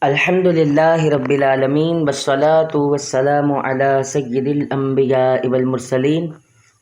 الحمدللہ رب العالمین والصلاة والسلام علی سید الانبیاء والمرسلین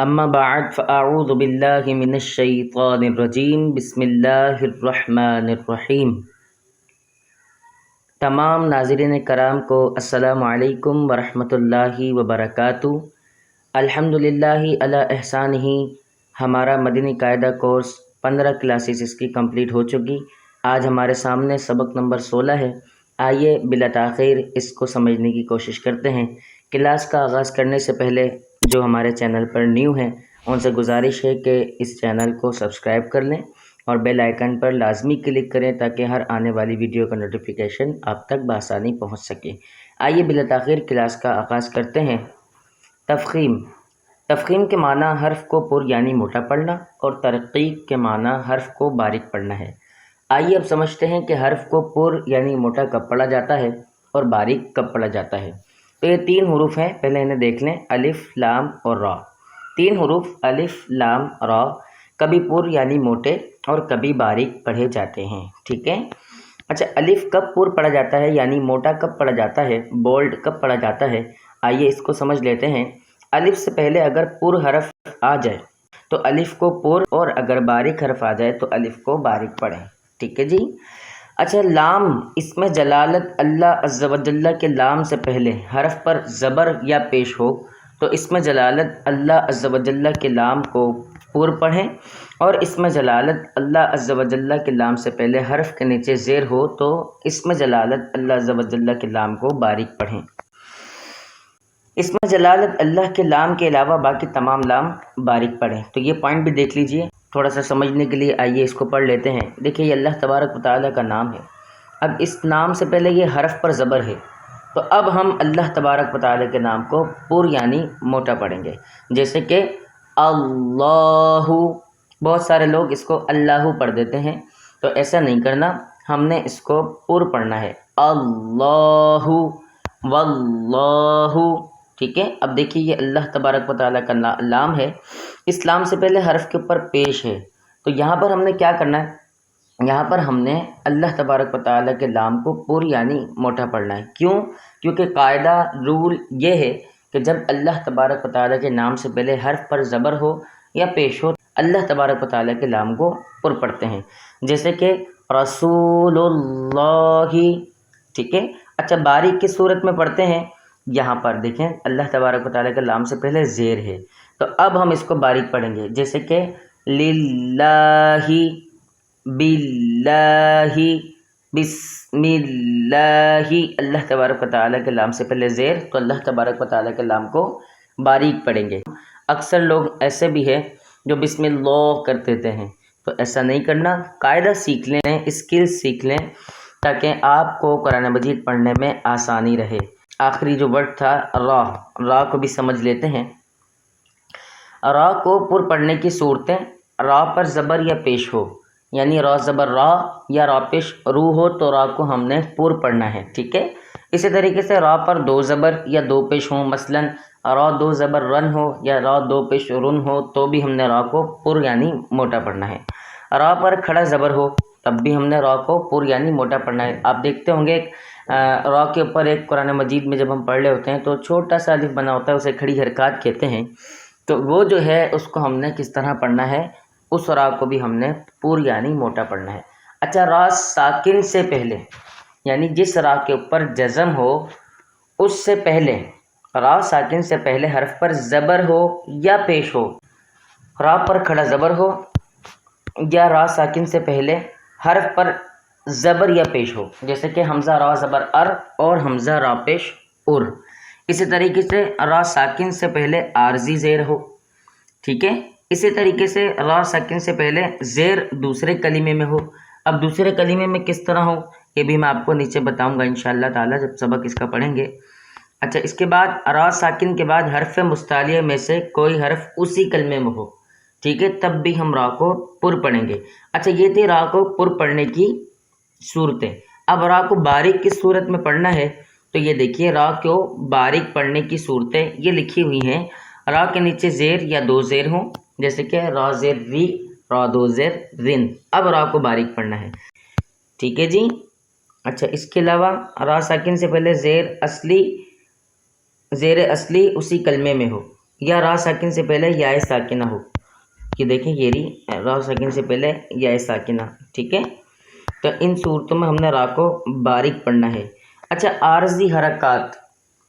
اما بعد فاعوذ باللہ من الشیطان الرجیم بسم اللہ الرحمن الرحیم۔ تمام ناظرین کرام کو السلام علیکم ورحمۃ اللہ وبرکاتہ۔ الحمدللہ علی احسانہ، ہمارا مدنی قاعدہ کورس 15 کلاسز اس کی کمپلیٹ ہو چکی۔ آج ہمارے سامنے سبق نمبر 16 ہے۔ آئیے بلا تاخیر اس کو سمجھنے کی کوشش کرتے ہیں۔ کلاس کا آغاز کرنے سے پہلے جو ہمارے چینل پر نیو ہیں ان سے گزارش ہے کہ اس چینل کو سبسکرائب کر لیں اور بیل آئیکن پر لازمی کلک کریں تاکہ ہر آنے والی ویڈیو کا نوٹیفیکیشن آپ تک بآسانی پہنچ سکے۔ آئیے بلا تاخیر کلاس کا آغاز کرتے ہیں۔ تفخیم۔ تفخیم کے معنی حرف کو پر یعنی موٹا پڑھنا اور ترقیق کے معنی حرف کو باریک پڑھنا ہے۔ آئیے اب سمجھتے ہیں کہ حرف کو پر یعنی موٹا کب پڑھا جاتا ہے اور باریک کب پڑھا جاتا ہے۔ تو یہ 3 حروف ہیں، پہلے انہیں دیکھ لیں، الف، لام اور را۔ 3 حروف الف، لام، را کبھی پر یعنی موٹے اور کبھی باریک پڑھے جاتے ہیں، ٹھیک ہے۔ اچھا، الف کب پر پڑھا جاتا ہے یعنی موٹا کب پڑھا جاتا ہے، بولڈ کب پڑھا جاتا ہے؟ آئیے اس کو سمجھ لیتے ہیں۔ الف سے پہلے اگر پر حرف آ جائے تو الف کو پر، اور اگر باریک حرف آ جائے تو الف کو باریک پڑھیں، ٹھیک ہے جی۔ اچھا، لام، اس میں جلالت اللہ عز و جل کے لام سے پہلے حرف پر زبر یا پیش ہو تو اس میں جلالت اللہ عز و جل کے لام کو پر پڑھیں، اور اس میں جلالت اللہ عز و جل کے لام سے پہلے حرف کے نیچے زیر ہو تو اس میں جلالت اللہ عز و جل کے لام کو باریک پڑھیں۔ اس میں جلالت اللہ کے لام کے علاوہ باقی تمام لام باریک پڑھیں۔ تو یہ پوائنٹ بھی دیکھ لیجئے تھوڑا سا سمجھنے کے لیے۔ آئیے اس کو پڑھ لیتے ہیں۔ دیکھیے، یہ اللہ تبارک و تعالیٰ کا نام ہے۔ اب اس نام سے پہلے یہ حرف پر زبر ہے، تو اب ہم اللہ تبارک و تعالیٰ کے نام کو پر یعنی موٹا پڑھیں گے، جیسے کہ اللہ۔ بہت سارے لوگ اس کو اللہ پڑھ دیتے ہیں، تو ایسا نہیں کرنا، ہم نے اس کو پر پڑھنا ہے، اللہ واللہ، ٹھیک ہے۔ اب دیکھیے، یہ اللہ تبارک و تعالیٰ کا لام ہے، اس لام سے پہلے حرف کے اوپر پیش ہے، تو یہاں پر ہم نے کیا کرنا ہے، یہاں پر ہم نے اللہ تبارک و تعالیٰ کے لام کو پر یعنی موٹا پڑھنا ہے۔ کیوں؟ کیونکہ قاعدہ رول یہ ہے کہ جب اللہ تبارک و تعالیٰ کے نام سے پہلے حرف پر زبر ہو یا پیش ہو، اللہ تبارک و تعالیٰ کے لام کو پر پڑھتے ہیں، جیسے کہ رسول اللہ، ٹھیک ہے۔ اچھا، باریک کس صورت میں پڑھتے ہیں؟ یہاں پر دیکھیں، اللہ تبارک و تعالیٰ کے لام سے پہلے زیر ہے، تو اب ہم اس کو باریک پڑھیں گے، جیسے کہ للہ، باللہ، بسم اللہ۔ اللہ تبارک و تعالیٰ کے لام سے پہلے زیر، تو اللہ تبارک و تعالیٰ کے لام کو باریک پڑھیں گے۔ اکثر لوگ ایسے بھی ہیں جو بسم اللہ کر دیتے ہیں، تو ایسا نہیں کرنا۔ قاعدہ سیکھ لیں، اسکل سیکھ لیں تاکہ آپ کو قرآن مجید پڑھنے میں آسانی رہے۔ آخری جو ورڈ تھا را، را کو بھی سمجھ لیتے ہیں۔ را کو پر پڑھنے کی صورتیں، را پر زبر یا پیش ہو، یعنی را زبر را یا را پیش رو ہو تو را کو ہم نے پر پڑھنا ہے، ٹھیک ہے۔ اسی طریقے سے را پر 2 زبر یا 2 پیش ہوں، مثلا را 2 زبر رن ہو یا را 2 پیش رن ہو تو بھی ہم نے را کو پر یعنی موٹا پڑھنا ہے۔ را پر کھڑا زبر ہو تب بھی ہم نے را کو پر یعنی موٹا پڑھنا ہے۔ آپ دیکھتے ہوں گے را کے اوپر ایک قرآن مجید میں جب ہم پڑھ رہے ہوتے ہیں تو چھوٹا سا الف بنا ہوتا ہے، اسے کھڑی حرکات کہتے ہیں، تو وہ جو ہے اس کو ہم نے کس طرح پڑھنا ہے، اس را کو بھی ہم نے پر یعنی موٹا پڑھنا ہے۔ اچھا، را ساکن سے پہلے، یعنی جس را کے اوپر جزم ہو اس سے پہلے، را ساکن سے پہلے حرف پر زبر ہو یا پیش ہو، را پر کھڑا زبر ہو یا را ساکن سے پہلے حرف پر زبر یا پیش ہو، جیسے کہ حمزہ را زبر ار اور حمزہ را پیش ار۔ اسی طریقے سے را ساکن سے پہلے عارضی زیر ہو، ٹھیک ہے۔ اسی طریقے سے را ساکن سے پہلے زیر دوسرے کلمے میں ہو۔ اب دوسرے کلمے میں کس طرح ہو یہ بھی میں آپ کو نیچے بتاؤں گا انشاءاللہ تعالی جب سبق اس کا پڑھیں گے۔ اچھا، اس کے بعد را ساکن کے بعد حرف مستعلیہ میں سے کوئی حرف اسی کلمے میں ہو، ٹھیک ہے، تب بھی ہم را کو پر پڑھیں گے۔ اچھا، یہ تھی را کو پر پڑھنے کی صورتیں۔ اب را کو باریک کس صورت میں پڑھنا ہے، تو یہ دیکھیے، را کو باریک پڑھنے کی صورتیں یہ لکھی ہوئی ہیں۔ را کے نیچے زیر یا 2 زیر ہوں، جیسے کہ را زیر ری، را 2 زیر رن۔ اب را کو باریک پڑھنا ہے، ٹھیک ہے جی۔ اچھا، اس کے علاوہ را ساکن سے پہلے زیر اصلی اسی کلمے میں ہو، یا را ساکن سے پہلے یا ساکنہ ہو. یہ دیکھیں، یہ رہی را ساکن سے پہلے یا ساکنہ. ٹھیک ہے، تو ان صورتوں میں ہم نے را کو باریک پڑھنا ہے. اچھا، عارضی حرکات،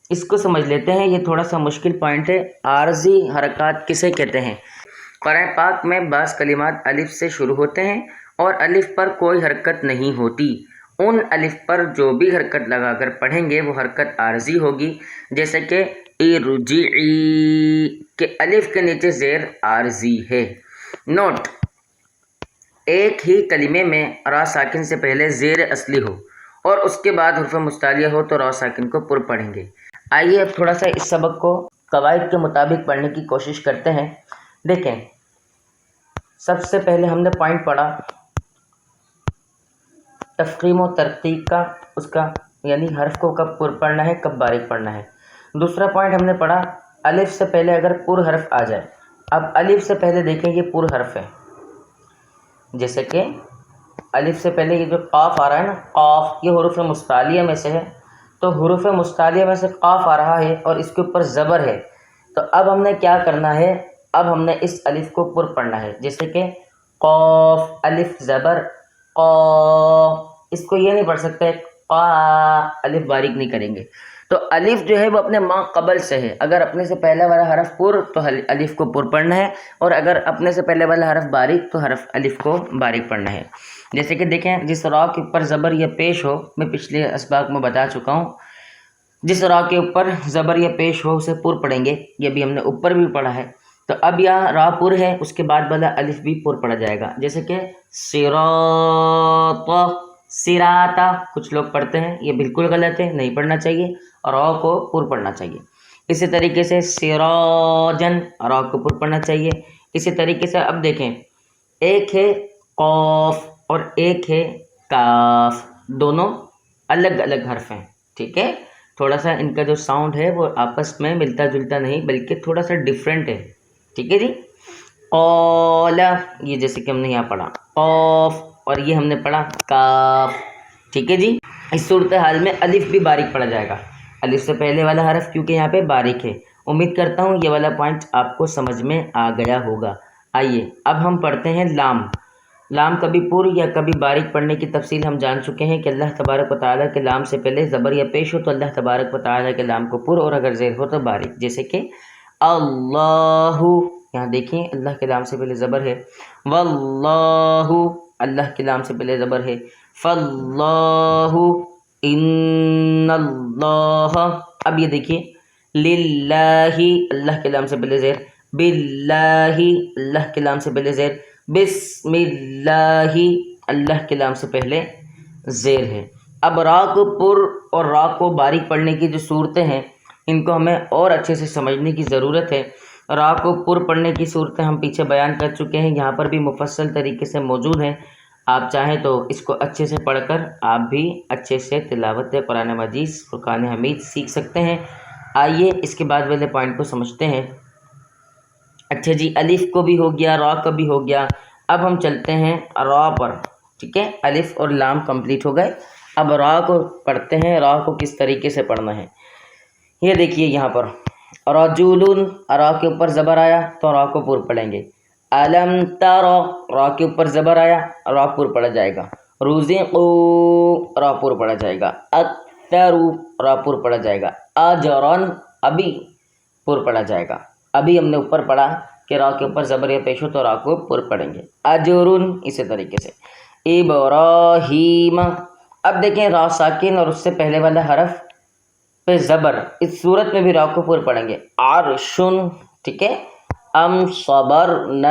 اس کو سمجھ لیتے ہیں. یہ تھوڑا سا مشکل پوائنٹ ہے. عارضی حرکات کسے کہتے ہیں؟ قرآن پاک میں بعض کلمات الف سے شروع ہوتے ہیں اور الف پر کوئی حرکت نہیں ہوتی. ان الف پر جو بھی حرکت لگا کر پڑھیں گے وہ حرکت عارضی ہوگی. جیسے کہ ارجعی کہ الف کے نیچے زیر عارضی ہے. نوٹ: ایک ہی کلمے میں را ساکن سے پہلے زیر اصلی ہو اور اس کے بعد حرف مستعلیہ ہو تو را ساکن کو پر پڑھیں گے. آئیے اب تھوڑا سا اس سبق کو قواعد کے مطابق پڑھنے کی کوشش کرتے ہیں. دیکھیں، سب سے پہلے ہم نے پوائنٹ پڑھا تفخیم و ترقیق کا، اس کا یعنی حرف کو کب پر پڑھنا ہے، کب باریک پڑھنا ہے. دوسرا پوائنٹ ہم نے پڑھا الف سے پہلے اگر پر حرف آ جائے. اب الف سے پہلے دیکھیں یہ پر حرف ہے. جیسے کہ الف سے پہلے یہ جو قاف آ رہا ہے نا، قاف، یہ حروف مستعلیہ میں سے ہے. تو حروف مستعلیہ میں سے قاف آ رہا ہے اور اس کے اوپر زبر ہے. تو اب ہم نے کیا کرنا ہے، اب ہم نے اس الف کو پر پڑھنا ہے. جیسے کہ قاف، الف زبر قا. اس کو یہ نہیں پڑھ سکتے قا، الف باریک نہیں کریں گے. تو الف جو ہے وہ اپنے ما قبل سے ہے. اگر اپنے سے پہلے والا حرف پر تو الف کو پر پڑھنا ہے، اور اگر اپنے سے پہلے والا حرف باریک تو حرف الف کو باریک پڑھنا ہے. جیسے کہ دیکھیں، جس را کے اوپر زبر یا پیش ہو، میں پچھلے اسباق میں بتا چکا ہوں، جس را کے اوپر زبر یا پیش ہو اسے پر پڑھیں گے. یہ بھی ہم نے اوپر بھی پڑھا ہے. تو اب یہاں را پر ہے، اس کے بعد والا الف بھی پر پڑھا جائے گا. جیسے کہ صراط، سراتا کچھ لوگ پڑھتے ہیں، یہ بالکل غلط ہے، نہیں پڑھنا چاہیے، را کو پر پڑھنا چاہیے. اسی طریقے سے سراجن، را کو پر پڑھنا چاہیے. اسی طریقے سے اب دیکھیں، ایک ہے قاف اور ایک ہے کاف، دونوں الگ الگ حرف ہیں. ٹھیک ہے، تھوڑا سا ان کا جو ساؤنڈ ہے وہ آپس میں ملتا جلتا نہیں بلکہ تھوڑا سا ڈیفرنٹ ہے. ٹھیک ہے جی. قال، یہ جیسے کہ ہم نے یہاں پڑھا قاف، اور یہ ہم نے پڑھا کاف. ٹھیک ہے جی. اس صورتحال میں الف بھی باریک پڑھا جائے گا، الف سے پہلے والا حرف کیونکہ یہاں پہ باریک ہے. امید کرتا ہوں یہ والا پوائنٹ آپ کو سمجھ میں آ گیا ہوگا. آئیے اب ہم پڑھتے ہیں لام. لام کبھی پر یا کبھی باریک پڑھنے کی تفصیل ہم جان چکے ہیں کہ اللہ تبارک و تعالیٰ کے لام سے پہلے زبر یا پیش ہو تو اللہ تبارک و تعالیٰ کے لام کو پر، اور اگر زیر ہو تو باریک. جیسے کہ اللہ، یہاں دیکھیں اللہ کے لام سے پہلے زبر ہے. واللہ، اللہ کے لام سے پہلے زبر ہے. فاللہ، ان اللہ. اب یہ دیکھیے للہ، اللہ کے لام سے پہلے زیر. باللہ، اللہ کے لام سے پہلے زیر. بسم اللہ، اللہ کے لام سے پہلے زیر ہے. اب را کو پر اور را کو باریک پڑھنے کی جو صورتیں ہیں ان کو ہمیں اور اچھے سے سمجھنے کی ضرورت ہے. را کو پر پڑھنے کی صورتیں ہم پیچھے بیان کر چکے ہیں، یہاں پر بھی مفصل طریقے سے موجود ہیں. آپ چاہیں تو اس کو اچھے سے پڑھ کر آپ بھی اچھے سے تلاوت قرآن مجید فرقان حمید سیکھ سکتے ہیں. آئیے اس کے بعد والے پوائنٹ کو سمجھتے ہیں. اچھا جی، الف کو بھی ہو گیا، را کا بھی ہو گیا. اب ہم چلتے ہیں را پر. ٹھیک ہے، الف اور لام کمپلیٹ ہو گئے. اب را کو پڑھتے ہیں. را کو کس طریقے سے پڑھنا ہے یہ دیکھیے. یہاں پر رجولن، را کے اوپر زبر آیا تو را کو پر پڑھیں گے. علم تر، را کے اوپر زبر آیا، را پر پڑھا جائے گا. رزقوا، را پر پڑھا جائے گا. اکثر، را پر پڑھا جائے گا. اجرن، ابھی پر پڑھا جائے گا. ابھی ہم نے اوپر پڑھا کہ را کے اوپر زبر یا پیش ہو تو را کو پر پڑھیں گے. اجرن، اسی طریقے سے. ابراہیم. اب دیکھیں را ساکن اور اس سے پہلے والا حرف پہ زبر، اس صورت میں بھی را کو پر پڑھیں گے. عرشن. ٹھیک ہے. ام صبرنا،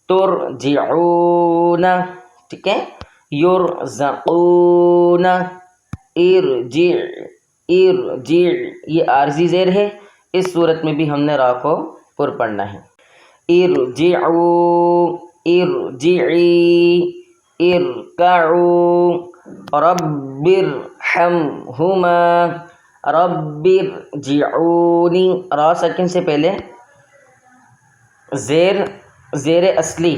ترجعون. ٹھیک ہے. یرزقون. ارجع، ارجع، یہ عارضی زیر ہے، اس صورت میں بھی ہم نے را کو پر پڑھنا ہے. ارجعوا، ارجعی، ارکعوا. رب ارحمہما، رب ارجعونی. را ساکن سے پہلے زیر اصلی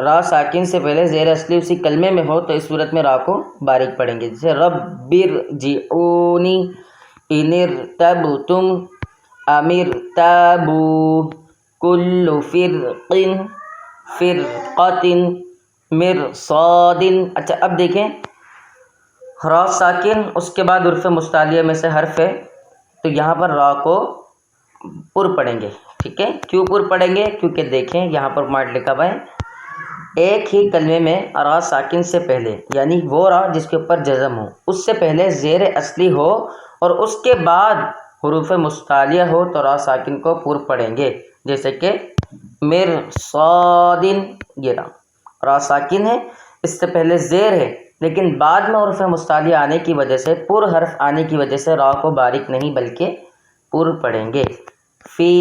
را ساکن سے پہلے زیر اصلی اسی کلمے میں ہو تو اس صورت میں را کو باریک پڑھیں گے، جیسے رب ارجعونی ان ارتبتم امرتابوا کل فرقۃ مرصاد۔ اچھا اب دیکھیں را ساکن اس کے بعد حروف مستعلیہ میں سے حرف ہے، تو یہاں پر را کو پر پڑھیں گے، ٹھیک ہے۔ کیوں پر پڑھیں گے؟ کیونکہ دیکھیں یہاں پر پوائنٹ لکھا ہوا ہے، ایک ہی کلمے میں را ساکن سے پہلے یعنی وہ را جس کے اوپر جزم ہو اس سے پہلے زیر اصلی ہو اور اس کے بعد حروف مستعلیہ ہو تو را ساکن کو پر پڑھیں گے، جیسے کہ مرصاد، یہ را ساکن ہے، اس سے پہلے زیر ہے لیکن بعد میں حروف مستعلیہ آنے کی وجہ سے پر حرف آنے کی وجہ سے را کو باریک نہیں بلکہ پر پڑھیں گے۔ فی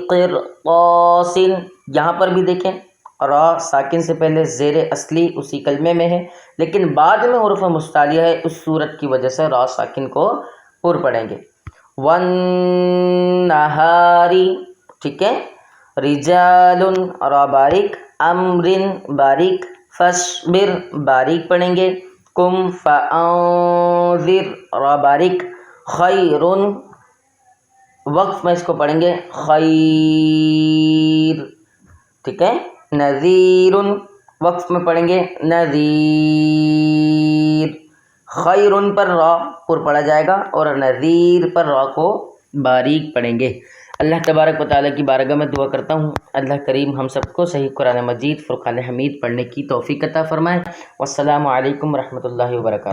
قرطاس، یہاں پر بھی دیکھیں را ساکن سے پہلے زیر اصلی اسی کلمے میں ہے لیکن بعد میں حروف مستعلیہ ہے، اس صورت کی وجہ سے را ساکن کو پر پڑھیں گے۔ والنہار، ٹھیک ہے، رجال را باریک، امر باریک، فاصبر باریک پڑھیں گے، کم فانذر را باریک، خیر وقف میں اس کو پڑھیں گے خیر، ٹھیک ہے، نذیر وقف میں پڑھیں گے نذیر، خیر پر را پر پڑھا جائے گا اور نذیر پر را کو باریک پڑھیں گے۔ اللہ تبارک و تعالیٰ کی بارگاہ میں دعا کرتا ہوں اللہ کریم ہم سب کو صحیح قرآن مجید فرقان حمید پڑھنے کی توفیق عطا فرمائے۔ والسلام علیکم ورحمۃ اللہ وبرکاتہ۔